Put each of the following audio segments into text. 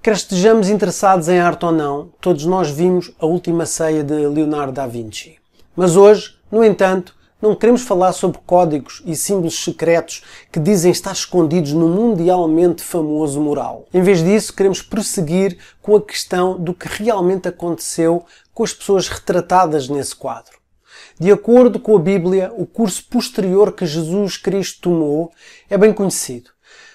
Quer estejamos interessados em arte ou não, todos nós vimos A Última Ceia de Leonardo da Vinci. Mas hoje, no entanto, não queremos falar sobre códigos e símbolos secretos que dizem estar escondidos no mundialmente famoso mural. Em vez disso, queremos prosseguir com a questão do que realmente aconteceu com as pessoas retratadas nesse quadro. De acordo com a Bíblia, o curso posterior que Jesus Cristo tomou é bem conhecido.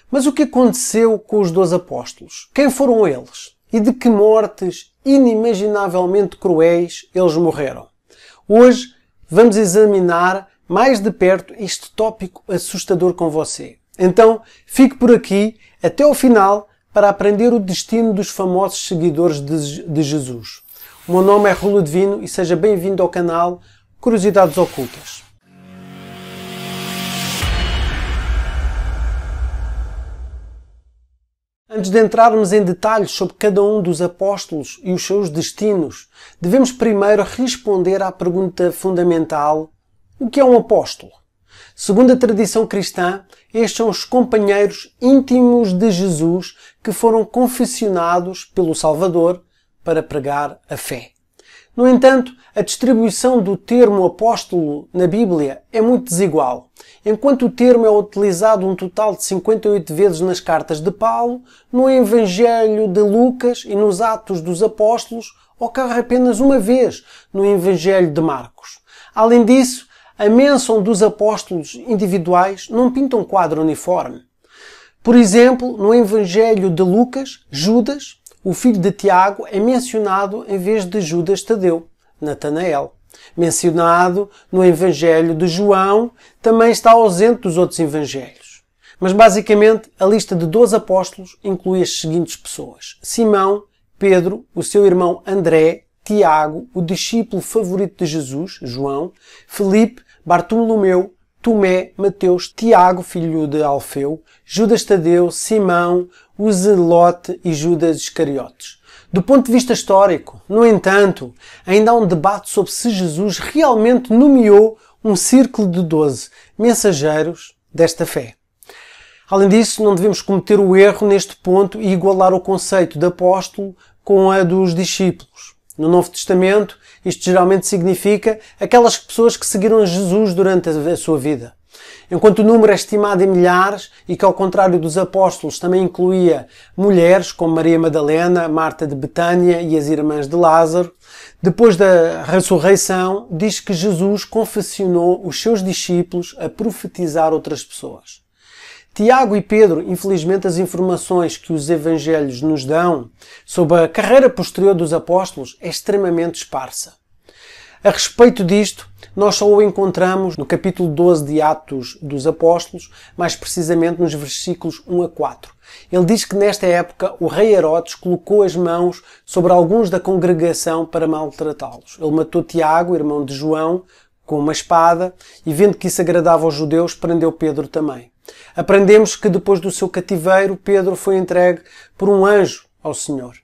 Mas o que aconteceu com os 12 apóstolos? Quem foram eles? E de que mortes inimaginavelmente cruéis eles morreram? Hoje vamos examinar mais de perto este tópico assustador com você. Então, fique por aqui até ao final para aprender o destino dos famosos seguidores de Jesus. O meu nome é Rui Ludovino e seja bem-vindo ao canal Curiosidades Ocultas. Antes de entrarmos em detalhes sobre cada um dos apóstolos e os seus destinos, devemos primeiro responder à pergunta fundamental: o que é um apóstolo? Segundo a tradição cristã, estes são os companheiros íntimos de Jesus que foram confessionados pelo Salvador para pregar a fé. No entanto, a distribuição do termo apóstolo na Bíblia é muito desigual. Enquanto o termo é utilizado um total de 58 vezes nas cartas de Paulo, no Evangelho de Lucas e nos Atos dos Apóstolos ocorre apenas uma vez no Evangelho de Marcos. Além disso, a menção dos apóstolos individuais não pinta um quadro uniforme. Por exemplo, no Evangelho de Lucas, Judas, o filho de Tiago, é mencionado em vez de Judas Tadeu, Natanael. Mencionado no Evangelho de João, também está ausente dos outros evangelhos. Mas basicamente a lista de 12 apóstolos inclui as seguintes pessoas: Simão, Pedro, o seu irmão André, Tiago, o discípulo favorito de Jesus, João, Filipe, Bartolomeu, Tomé, Mateus, Tiago, filho de Alfeu, Judas Tadeu, Simão, o Zelote e Judas Iscariotes. Do ponto de vista histórico, no entanto, ainda há um debate sobre se Jesus realmente nomeou um círculo de 12 mensageiros desta fé. Além disso, não devemos cometer o erro neste ponto e igualar o conceito de apóstolo com a dos discípulos. No Novo Testamento, isto geralmente significa aquelas pessoas que seguiram Jesus durante a sua vida. Enquanto o número é estimado em milhares e que, ao contrário dos apóstolos, também incluía mulheres como Maria Madalena, Marta de Betânia e as irmãs de Lázaro, depois da ressurreição, diz que Jesus confessionou os seus discípulos a profetizar outras pessoas. Tiago e Pedro, infelizmente, as informações que os evangelhos nos dão sobre a carreira posterior dos apóstolos é extremamente esparsa. A respeito disto, nós só o encontramos no capítulo 12 de Atos dos Apóstolos, mais precisamente nos versículos 1 a 4. Ele diz que nesta época o rei Herodes colocou as mãos sobre alguns da congregação para maltratá-los. Ele matou Tiago, irmão de João, com uma espada e, vendo que isso agradava aos judeus, prendeu Pedro também. Aprendemos que depois do seu cativeiro, Pedro foi entregue por um anjo ao Senhor.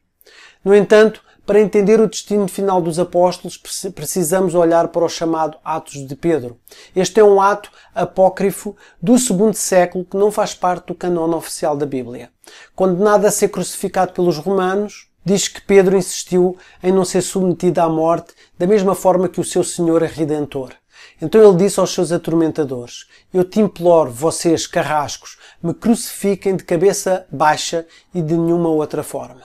No entanto, para entender o destino final dos apóstolos, precisamos olhar para o chamado Atos de Pedro. Este é um ato apócrifo do segundo século que não faz parte do canone oficial da Bíblia. Condenado a ser crucificado pelos romanos, diz que Pedro insistiu em não ser submetido à morte da mesma forma que o seu Senhor é Redentor. Então ele disse aos seus atormentadores: eu te imploro, vocês, carrascos, me crucifiquem de cabeça baixa e de nenhuma outra forma.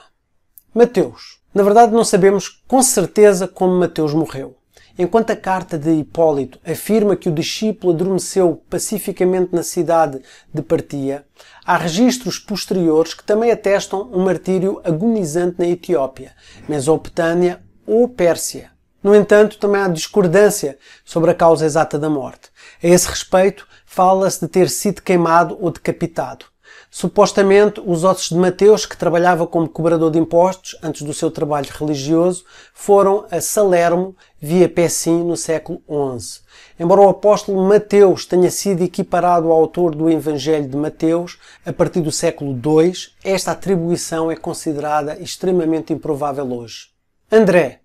Mateus. Na verdade, não sabemos com certeza como Mateus morreu. Enquanto a carta de Hipólito afirma que o discípulo adormeceu pacificamente na cidade de Partia, há registros posteriores que também atestam um martírio agonizante na Etiópia, Mesopotâmia ou Pérsia. No entanto, também há discordância sobre a causa exata da morte. A esse respeito, fala-se de ter sido queimado ou decapitado. Supostamente, os ossos de Mateus, que trabalhava como cobrador de impostos antes do seu trabalho religioso, foram a Salermo, via Pessim, no século XI. Embora o apóstolo Mateus tenha sido equiparado ao autor do Evangelho de Mateus a partir do século II, esta atribuição é considerada extremamente improvável hoje. André.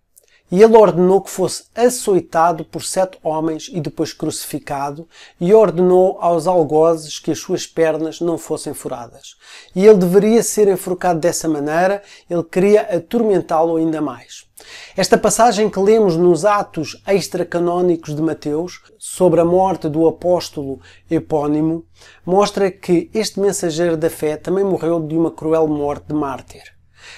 e ele ordenou que fosse açoitado por 7 homens e depois crucificado, e ordenou aos algozes que as suas pernas não fossem furadas. E ele deveria ser enforcado dessa maneira, ele queria atormentá-lo ainda mais. Esta passagem que lemos nos Atos extracanónicos de Mateus, sobre a morte do apóstolo epónimo, mostra que este mensageiro da fé também morreu de uma cruel morte de mártir.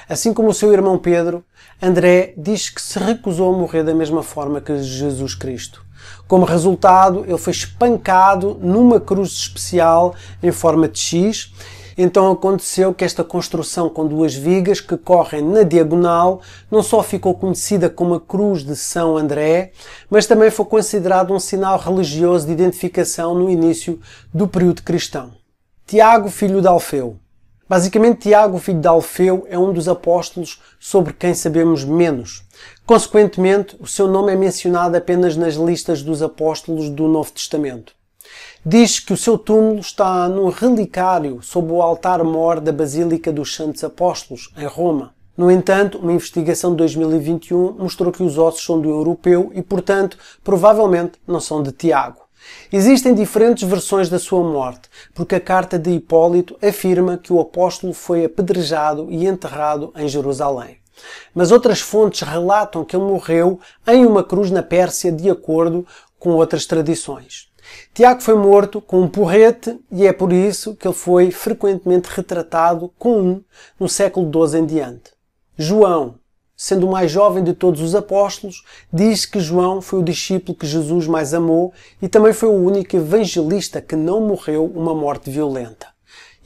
Assim como o seu irmão Pedro, André diz que se recusou a morrer da mesma forma que Jesus Cristo. Como resultado, ele foi espancado numa cruz especial em forma de X. Então aconteceu que esta construção com 2 vigas que correm na diagonal não só ficou conhecida como a Cruz de São André, mas também foi considerado um sinal religioso de identificação no início do período cristão. Tiago, filho de Alfeu. Basicamente, Tiago, filho de Alfeu, é um dos apóstolos sobre quem sabemos menos. Consequentemente, o seu nome é mencionado apenas nas listas dos apóstolos do Novo Testamento. Diz que o seu túmulo está num relicário sob o altar-mor da Basílica dos Santos Apóstolos, em Roma. No entanto, uma investigação de 2021 mostrou que os ossos são de um europeu e, portanto, provavelmente não são de Tiago. Existem diferentes versões da sua morte, porque a carta de Hipólito afirma que o apóstolo foi apedrejado e enterrado em Jerusalém. Mas outras fontes relatam que ele morreu em uma cruz na Pérsia, de acordo com outras tradições. Tiago foi morto com um porrete e é por isso que ele foi frequentemente retratado com um no século XII em diante. João, sendo o mais jovem de todos os apóstolos, diz que João foi o discípulo que Jesus mais amou e também foi o único evangelista que não morreu uma morte violenta,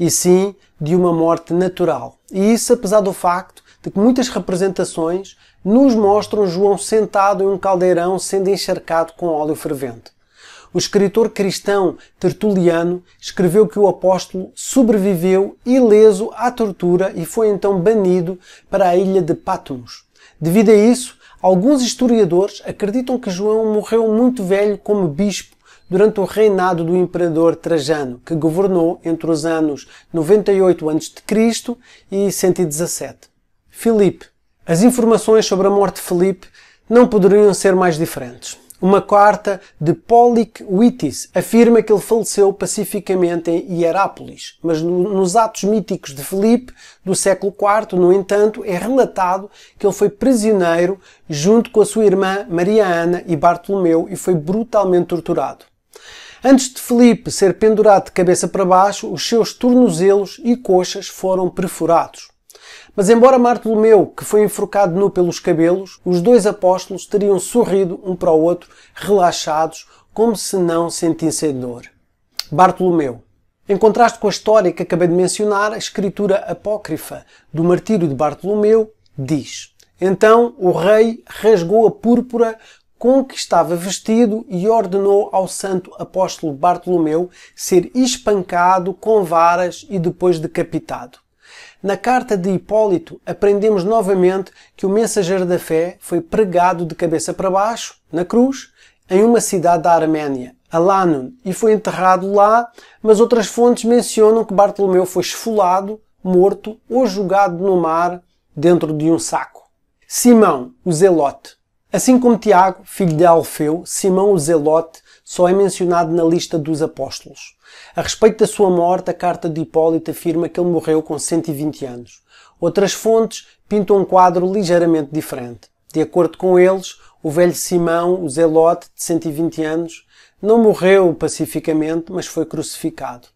e sim de uma morte natural. E isso apesar do facto de que muitas representações nos mostram João sentado em um caldeirão sendo encharcado com óleo fervente. O escritor cristão Tertuliano escreveu que o apóstolo sobreviveu ileso à tortura e foi então banido para a ilha de Patmos. Devido a isso, alguns historiadores acreditam que João morreu muito velho como bispo durante o reinado do imperador Trajano, que governou entre os anos 98 a.C. e 117. Filipe. As informações sobre a morte de Filipe não poderiam ser mais diferentes. Uma carta de Polic Witis afirma que ele faleceu pacificamente em Hierápolis, mas nos atos míticos de Filipe, do século IV, no entanto, é relatado que ele foi prisioneiro junto com a sua irmã Maria Ana e Bartolomeu e foi brutalmente torturado. Antes de Filipe ser pendurado de cabeça para baixo, os seus tornozelos e coxas foram perfurados. Mas embora Bartolomeu, que foi enforcado nu pelos cabelos, os 2 apóstolos teriam sorrido um para o outro, relaxados, como se não sentissem dor. Bartolomeu. Em contraste com a história que acabei de mencionar, a escritura apócrifa do martírio de Bartolomeu diz: Então o rei rasgou a púrpura com que estava vestido e ordenou ao santo apóstolo Bartolomeu ser espancado com varas e depois decapitado. Na carta de Hipólito, aprendemos novamente que o mensageiro da fé foi pregado de cabeça para baixo, na cruz, em uma cidade da Arménia, Alanum, e foi enterrado lá, mas outras fontes mencionam que Bartolomeu foi esfolado, morto ou jogado no mar dentro de um saco. Simão, o Zelote. Assim como Tiago, filho de Alfeu, Simão o Zelote só é mencionado na lista dos apóstolos. A respeito da sua morte, a carta de Hipólito afirma que ele morreu com 120 anos. Outras fontes pintam um quadro ligeiramente diferente. De acordo com eles, o velho Simão, o Zelote, de 120 anos, não morreu pacificamente, mas foi crucificado.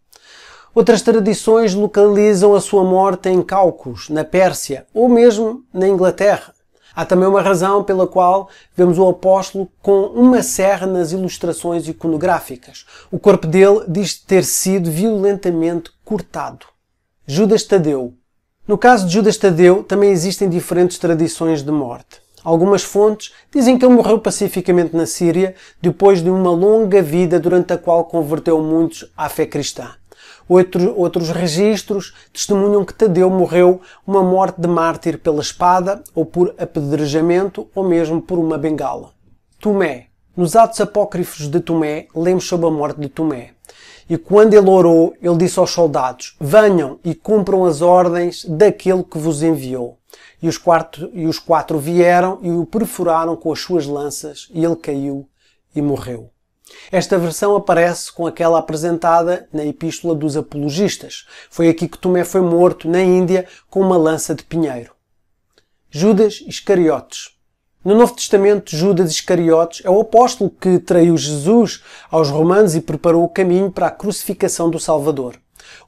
Outras tradições localizam a sua morte em Caucos, na Pérsia, ou mesmo na Inglaterra. Há também uma razão pela qual vemos o apóstolo com uma serra nas ilustrações iconográficas. O corpo dele diz ter sido violentamente cortado. Judas Tadeu. No caso de Judas Tadeu, também existem diferentes tradições de morte. Algumas fontes dizem que ele morreu pacificamente na Síria, depois de uma longa vida durante a qual converteu muitos à fé cristã. Outros registros testemunham que Tadeu morreu uma morte de mártir pela espada, ou por apedrejamento, ou mesmo por uma bengala. Tomé. Nos Atos Apócrifos de Tomé, lemos sobre a morte de Tomé. E quando ele orou, ele disse aos soldados: venham e cumpram as ordens daquele que vos enviou. E os quatro vieram e o perfuraram com as suas lanças, e ele caiu e morreu. Esta versão aparece com aquela apresentada na Epístola dos Apologistas. Foi aqui que Tomé foi morto, na Índia, com uma lança de pinheiro. Judas Iscariotes. No Novo Testamento, Judas Iscariotes é o apóstolo que traiu Jesus aos romanos e preparou o caminho para a crucificação do Salvador.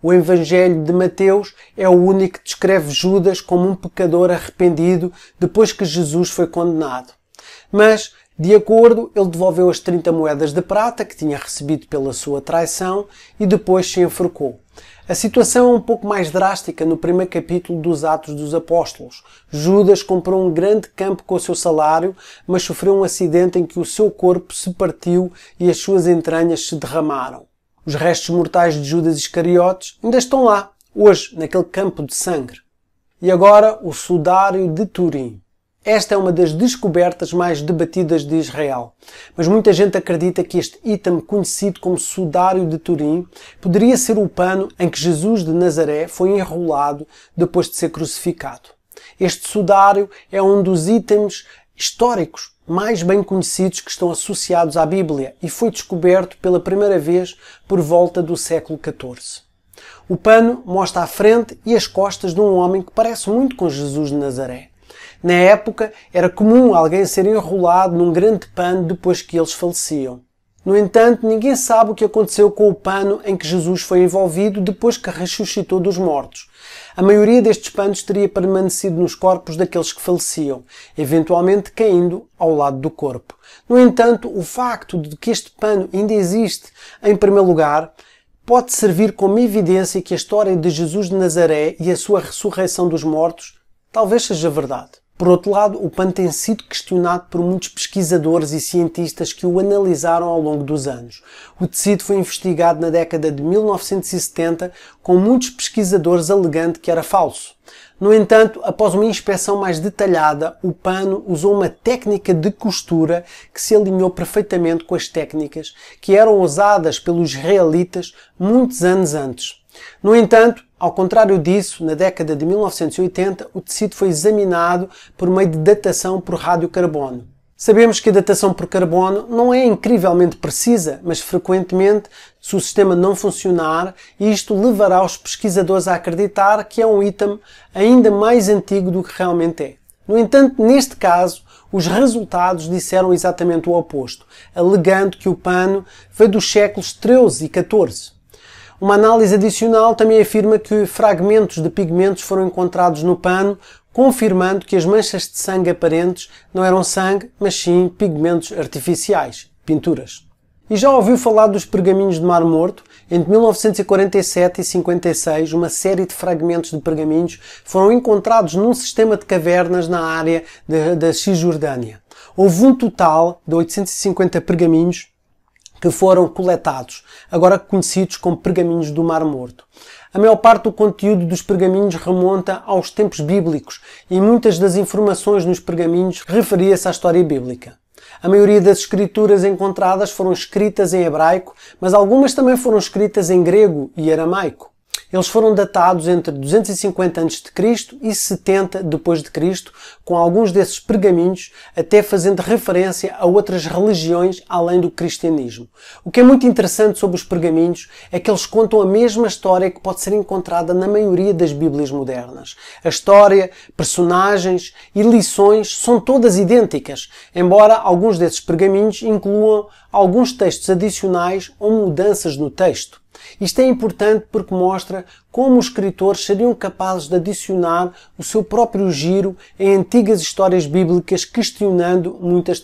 O Evangelho de Mateus é o único que descreve Judas como um pecador arrependido depois que Jesus foi condenado. Mas, de acordo, ele devolveu as 30 moedas de prata que tinha recebido pela sua traição e depois se enforcou. A situação é um pouco mais drástica no primeiro capítulo dos Atos dos Apóstolos. Judas comprou um grande campo com o seu salário, mas sofreu um acidente em que o seu corpo se partiu e as suas entranhas se derramaram. Os restos mortais de Judas Iscariotes ainda estão lá, hoje, naquele campo de sangue. E agora, o sudário de Turim. Esta é uma das descobertas mais debatidas de Israel, mas muita gente acredita que este item conhecido como sudário de Turim poderia ser o pano em que Jesus de Nazaré foi enrolado depois de ser crucificado. Este sudário é um dos itens históricos mais bem conhecidos que estão associados à Bíblia e foi descoberto pela primeira vez por volta do século XIV. O pano mostra a frente e as costas de um homem que parece muito com Jesus de Nazaré. Na época, era comum alguém ser enrolado num grande pano depois que eles faleciam. No entanto, ninguém sabe o que aconteceu com o pano em que Jesus foi envolvido depois que ressuscitou dos mortos. A maioria destes panos teria permanecido nos corpos daqueles que faleciam, eventualmente caindo ao lado do corpo. No entanto, o facto de que este pano ainda existe, em primeiro lugar, pode servir como evidência que a história de Jesus de Nazaré e a sua ressurreição dos mortos talvez seja verdade. Por outro lado, o pano tem sido questionado por muitos pesquisadores e cientistas que o analisaram ao longo dos anos. O tecido foi investigado na década de 1970, com muitos pesquisadores alegando que era falso. No entanto, após uma inspeção mais detalhada, o pano usou uma técnica de costura que se alinhou perfeitamente com as técnicas que eram usadas pelos israelitas muitos anos antes. No entanto, ao contrário disso, na década de 1980, o tecido foi examinado por meio de datação por radiocarbono. Sabemos que a datação por carbono não é incrivelmente precisa, mas frequentemente, se o sistema não funcionar, isto levará os pesquisadores a acreditar que é um item ainda mais antigo do que realmente é. No entanto, neste caso, os resultados disseram exatamente o oposto, alegando que o pano veio dos séculos XIII e XIV. Uma análise adicional também afirma que fragmentos de pigmentos foram encontrados no pano, confirmando que as manchas de sangue aparentes não eram sangue, mas sim pigmentos artificiais, pinturas. E já ouviu falar dos pergaminhos de Mar Morto? Entre 1947 e 56, uma série de fragmentos de pergaminhos foram encontrados num sistema de cavernas na área da Cisjordânia. Houve um total de 850 pergaminhos que foram coletados, agora conhecidos como pergaminhos do Mar Morto. A maior parte do conteúdo dos pergaminhos remonta aos tempos bíblicos e muitas das informações nos pergaminhos referia-se à história bíblica. A maioria das escrituras encontradas foram escritas em hebraico, mas algumas também foram escritas em grego e aramaico. Eles foram datados entre 250 a.C. e 70 d.C., com alguns desses pergaminhos até fazendo referência a outras religiões além do cristianismo. O que é muito interessante sobre os pergaminhos é que eles contam a mesma história que pode ser encontrada na maioria das Bíblias modernas. A história, personagens e lições são todas idênticas, embora alguns desses pergaminhos incluam alguns textos adicionais ou mudanças no texto. Isto é importante porque mostra como os escritores seriam capazes de adicionar o seu próprio giro em antigas histórias bíblicas, questionando muitas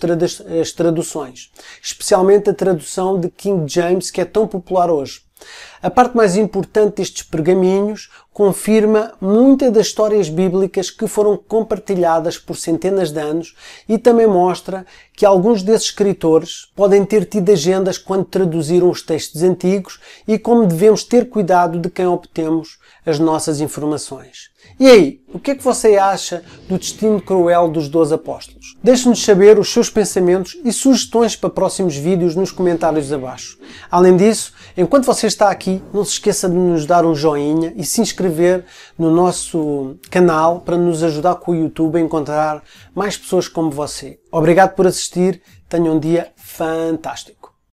as traduções, especialmente a tradução de King James, que é tão popular hoje. A parte mais importante destes pergaminhos confirma muitas das histórias bíblicas que foram compartilhadas por centenas de anos e também mostra que alguns desses escritores podem ter tido agendas quando traduziram os textos antigos e como devemos ter cuidado de quem obtemos as nossas informações. E aí, o que é que você acha do destino cruel dos 12 apóstolos? Deixe-nos saber os seus pensamentos e sugestões para próximos vídeos nos comentários abaixo. Além disso, enquanto você está aqui, não se esqueça de nos dar um joinha e se inscrever no nosso canal para nos ajudar com o YouTube a encontrar mais pessoas como você. Obrigado por assistir, tenha um dia fantástico.